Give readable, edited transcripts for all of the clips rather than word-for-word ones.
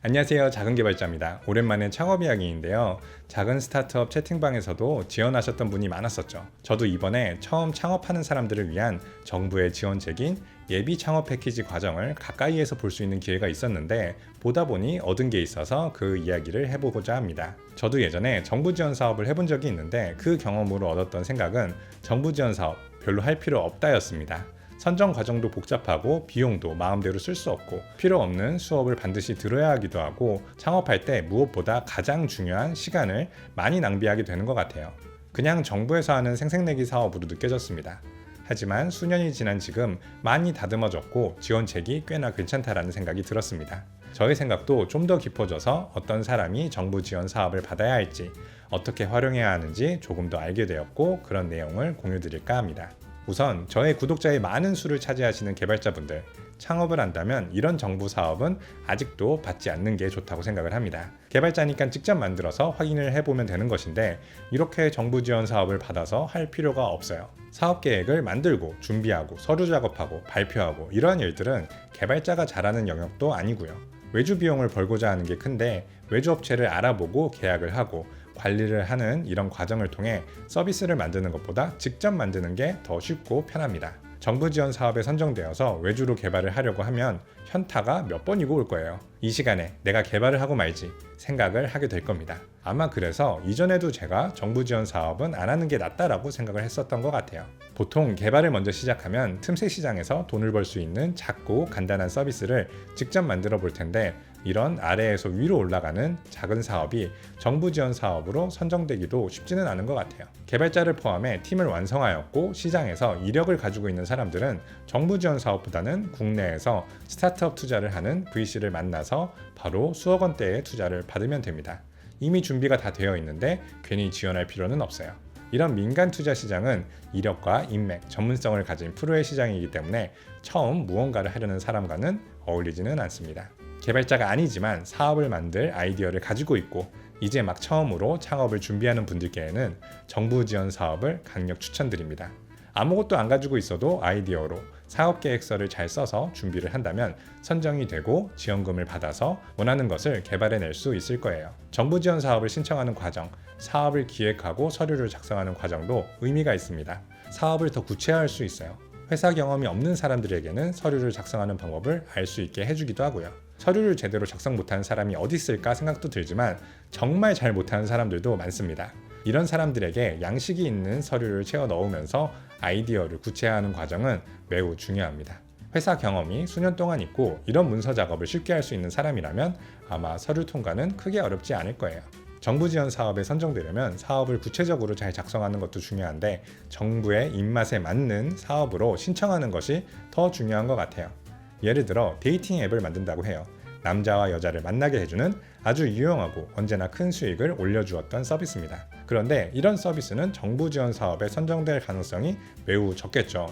안녕하세요. 작은 개발자입니다. 오랜만에 창업 이야기인데요. 작은 스타트업 채팅방에서도 지원하셨던 분이 많았었죠. 저도 이번에 처음 창업하는 사람들을 위한 정부의 지원책인 예비 창업 패키지 과정을 가까이에서 볼 수 있는 기회가 있었는데 보다 보니 얻은 게 있어서 그 이야기를 해보고자 합니다. 저도 예전에 정부 지원 사업을 해본 적이 있는데 그 경험으로 얻었던 생각은 정부 지원 사업 별로 할 필요 없다였습니다. 선정 과정도 복잡하고 비용도 마음대로 쓸 수 없고 필요 없는 수업을 반드시 들어야 하기도 하고 창업할 때 무엇보다 가장 중요한 시간을 많이 낭비하게 되는 것 같아요. 그냥 정부에서 하는 생색내기 사업으로 느껴졌습니다. 하지만 수년이 지난 지금 많이 다듬어졌고 지원책이 꽤나 괜찮다라는 생각이 들었습니다. 저의 생각도 좀 더 깊어져서 어떤 사람이 정부 지원 사업을 받아야 할지 어떻게 활용해야 하는지 조금 더 알게 되었고 그런 내용을 공유드릴까 합니다. 우선 저의 구독자의 많은 수를 차지하시는 개발자분들, 창업을 한다면 이런 정부 사업은 아직도 받지 않는 게 좋다고 생각을 합니다. 개발자니까 직접 만들어서 확인을 해보면 되는 것인데 이렇게 정부 지원 사업을 받아서 할 필요가 없어요. 사업 계획을 만들고 준비하고 서류 작업하고 발표하고 이러한 일들은 개발자가 잘하는 영역도 아니고요. 외주 비용을 벌고자 하는 게 큰데 외주 업체를 알아보고 계약을 하고 관리를 하는 이런 과정을 통해 서비스를 만드는 것보다 직접 만드는 게 더 쉽고 편합니다. 정부 지원 사업에 선정되어서 외주로 개발을 하려고 하면 현타가 몇 번이고 올 거예요. 이 시간에 내가 개발을 하고 말지 생각을 하게 될 겁니다. 아마 그래서 이전에도 제가 정부 지원 사업은 안 하는 게 낫다라고 생각을 했었던 것 같아요. 보통 개발을 먼저 시작하면 틈새 시장에서 돈을 벌 수 있는 작고 간단한 서비스를 직접 만들어 볼 텐데 이런 아래에서 위로 올라가는 작은 사업이 정부 지원 사업으로 선정되기도 쉽지는 않은 것 같아요. 개발자를 포함해 팀을 완성하였고 시장에서 이력을 가지고 있는 사람들은 정부 지원 사업보다는 국내에서 스타트업 투자를 하는 VC를 만나서 바로 수억 원대의 투자를 받으면 됩니다. 이미 준비가 다 되어 있는데 괜히 지원할 필요는 없어요. 이런 민간 투자 시장은 이력과 인맥, 전문성을 가진 프로의 시장이기 때문에 처음 무언가를 하려는 사람과는 어울리지는 않습니다. 개발자가 아니지만 사업을 만들 아이디어를 가지고 있고 이제 막 처음으로 창업을 준비하는 분들께는 정부 지원 사업을 강력 추천드립니다. 아무것도 안 가지고 있어도 아이디어로 사업계획서를 잘 써서 준비를 한다면 선정이 되고 지원금을 받아서 원하는 것을 개발해낼 수 있을 거예요. 정부 지원 사업을 신청하는 과정, 사업을 기획하고 서류를 작성하는 과정도 의미가 있습니다. 사업을 더 구체화할 수 있어요. 회사 경험이 없는 사람들에게는 서류를 작성하는 방법을 알 수 있게 해주기도 하고요. 서류를 제대로 작성 못하는 사람이 어디 있을까 생각도 들지만 정말 잘 못하는 사람들도 많습니다. 이런 사람들에게 양식이 있는 서류를 채워 넣으면서 아이디어를 구체화하는 과정은 매우 중요합니다. 회사 경험이 수년 동안 있고 이런 문서 작업을 쉽게 할 수 있는 사람이라면 아마 서류 통과는 크게 어렵지 않을 거예요. 정부 지원 사업에 선정되려면 사업을 구체적으로 잘 작성하는 것도 중요한데 정부의 입맛에 맞는 사업으로 신청하는 것이 더 중요한 것 같아요. 예를 들어 데이팅 앱을 만든다고 해요. 남자와 여자를 만나게 해주는 아주 유용하고 언제나 큰 수익을 올려주었던 서비스입니다. 그런데 이런 서비스는 정부 지원 사업에 선정될 가능성이 매우 적겠죠.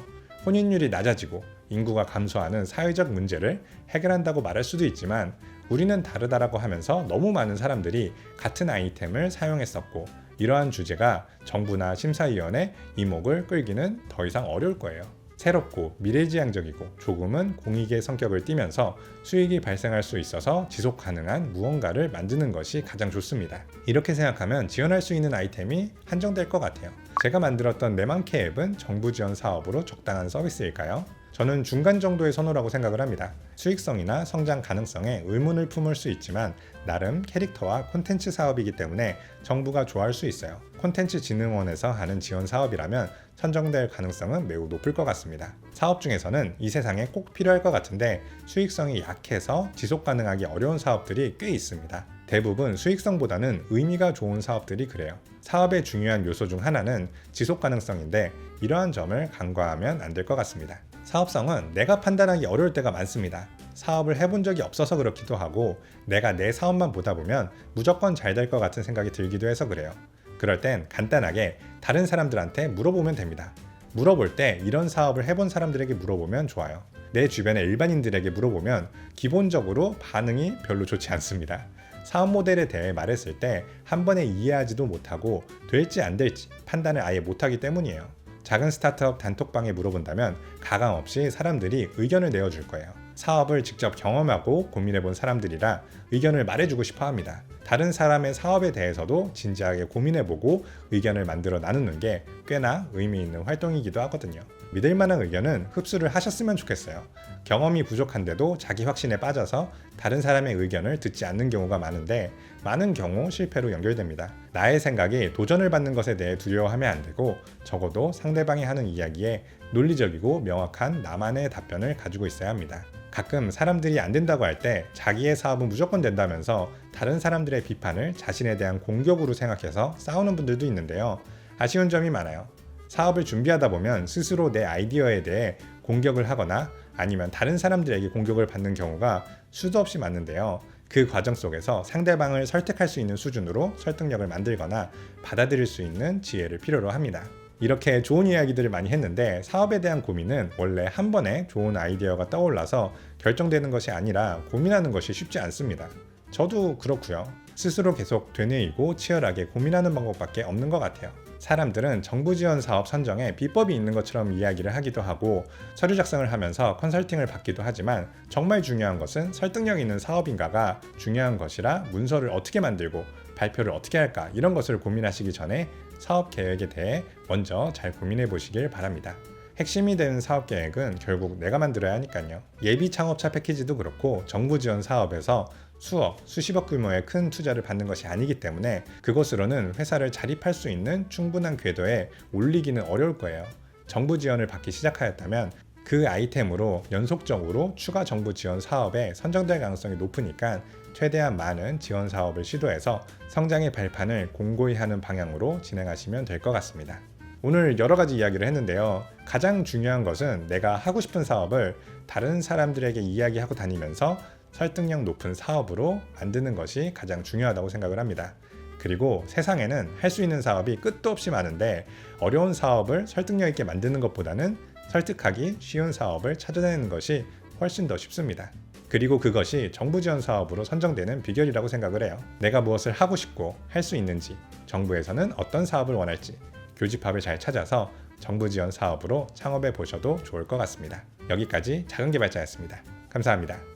혼인율이 낮아지고 인구가 감소하는 사회적 문제를 해결한다고 말할 수도 있지만 우리는 다르다라고 하면서 너무 많은 사람들이 같은 아이템을 사용했었고 이러한 주제가 정부나 심사위원회 이목을 끌기는 더 이상 어려울 거예요. 새롭고 미래지향적이고 조금은 공익의 성격을 띠면서 수익이 발생할 수 있어서 지속 가능한 무언가를 만드는 것이 가장 좋습니다. 이렇게 생각하면 지원할 수 있는 아이템이 한정될 것 같아요. 제가 만들었던 내맘캐 앱은 정부 지원 사업으로 적당한 서비스일까요? 저는 중간 정도의 선호라고 생각을 합니다. 수익성이나 성장 가능성에 의문을 품을 수 있지만 나름 캐릭터와 콘텐츠 사업이기 때문에 정부가 좋아할 수 있어요. 콘텐츠진흥원에서 하는 지원 사업이라면 선정될 가능성은 매우 높을 것 같습니다. 사업 중에서는 이 세상에 꼭 필요할 것 같은데 수익성이 약해서 지속 가능하기 어려운 사업들이 꽤 있습니다. 대부분 수익성보다는 의미가 좋은 사업들이 그래요. 사업의 중요한 요소 중 하나는 지속 가능성인데 이러한 점을 간과하면 안 될 것 같습니다. 사업성은 내가 판단하기 어려울 때가 많습니다. 사업을 해본 적이 없어서 그렇기도 하고 내가 내 사업만 보다 보면 무조건 잘 될 것 같은 생각이 들기도 해서 그래요. 그럴 땐 간단하게 다른 사람들한테 물어보면 됩니다. 물어볼 때 이런 사업을 해본 사람들에게 물어보면 좋아요. 내 주변의 일반인들에게 물어보면 기본적으로 반응이 별로 좋지 않습니다. 사업 모델에 대해 말했을 때 한 번에 이해하지도 못하고 될지 안 될지 판단을 아예 못하기 때문이에요. 작은 스타트업 단톡방에 물어본다면 가감 없이 사람들이 의견을 내어줄 거예요. 사업을 직접 경험하고 고민해 본 사람들이라 의견을 말해주고 싶어 합니다. 다른 사람의 사업에 대해서도 진지하게 고민해보고 의견을 만들어 나누는 게 꽤나 의미 있는 활동이기도 하거든요. 믿을 만한 의견은 흡수를 하셨으면 좋겠어요. 경험이 부족한데도 자기 확신에 빠져서 다른 사람의 의견을 듣지 않는 경우가 많은데 많은 경우 실패로 연결됩니다. 나의 생각이 도전을 받는 것에 대해 두려워하면 안 되고 적어도 상대방이 하는 이야기에 논리적이고 명확한 나만의 답변을 가지고 있어야 합니다. 가끔 사람들이 안 된다고 할 때 자기의 사업은 무조건 된다면서 다른 사람들의 비판을 자신에 대한 공격으로 생각해서 싸우는 분들도 있는데요. 아쉬운 점이 많아요. 사업을 준비하다 보면 스스로 내 아이디어에 대해 공격을 하거나 아니면 다른 사람들에게 공격을 받는 경우가 수도 없이 많은데요. 그 과정 속에서 상대방을 설득할 수 있는 수준으로 설득력을 만들거나 받아들일 수 있는 지혜를 필요로 합니다. 이렇게 좋은 이야기들을 많이 했는데 사업에 대한 고민은 원래 한 번에 좋은 아이디어가 떠올라서 결정되는 것이 아니라 고민하는 것이 쉽지 않습니다. 저도 그렇고요. 스스로 계속 되뇌이고 치열하게 고민하는 방법밖에 없는 것 같아요. 사람들은 정부 지원 사업 선정에 비법이 있는 것처럼 이야기를 하기도 하고 서류 작성을 하면서 컨설팅을 받기도 하지만 정말 중요한 것은 설득력 있는 사업인가가 중요한 것이라 문서를 어떻게 만들고 발표를 어떻게 할까 이런 것을 고민하시기 전에 사업 계획에 대해 먼저 잘 고민해 보시길 바랍니다. 핵심이 되는 사업 계획은 결국 내가 만들어야 하니까요. 예비 창업차 패키지도 그렇고 정부 지원 사업에서 수억, 수십억 규모의 큰 투자를 받는 것이 아니기 때문에 그것으로는 회사를 자립할 수 있는 충분한 궤도에 올리기는 어려울 거예요. 정부 지원을 받기 시작하였다면 그 아이템으로 연속적으로 추가 정부 지원 사업에 선정될 가능성이 높으니까 최대한 많은 지원 사업을 시도해서 성장의 발판을 공고히 하는 방향으로 진행하시면 될 것 같습니다. 오늘 여러 가지 이야기를 했는데요. 가장 중요한 것은 내가 하고 싶은 사업을 다른 사람들에게 이야기하고 다니면서 설득력 높은 사업으로 만드는 것이 가장 중요하다고 생각을 합니다. 그리고 세상에는 할 수 있는 사업이 끝도 없이 많은데 어려운 사업을 설득력 있게 만드는 것보다는 설득하기 쉬운 사업을 찾아내는 것이 훨씬 더 쉽습니다. 그리고 그것이 정부 지원 사업으로 선정되는 비결이라고 생각을 해요. 내가 무엇을 하고 싶고 할 수 있는지, 정부에서는 어떤 사업을 원할지 교집합을 잘 찾아서 정부 지원 사업으로 창업해 보셔도 좋을 것 같습니다. 여기까지 작은 개발자였습니다. 감사합니다.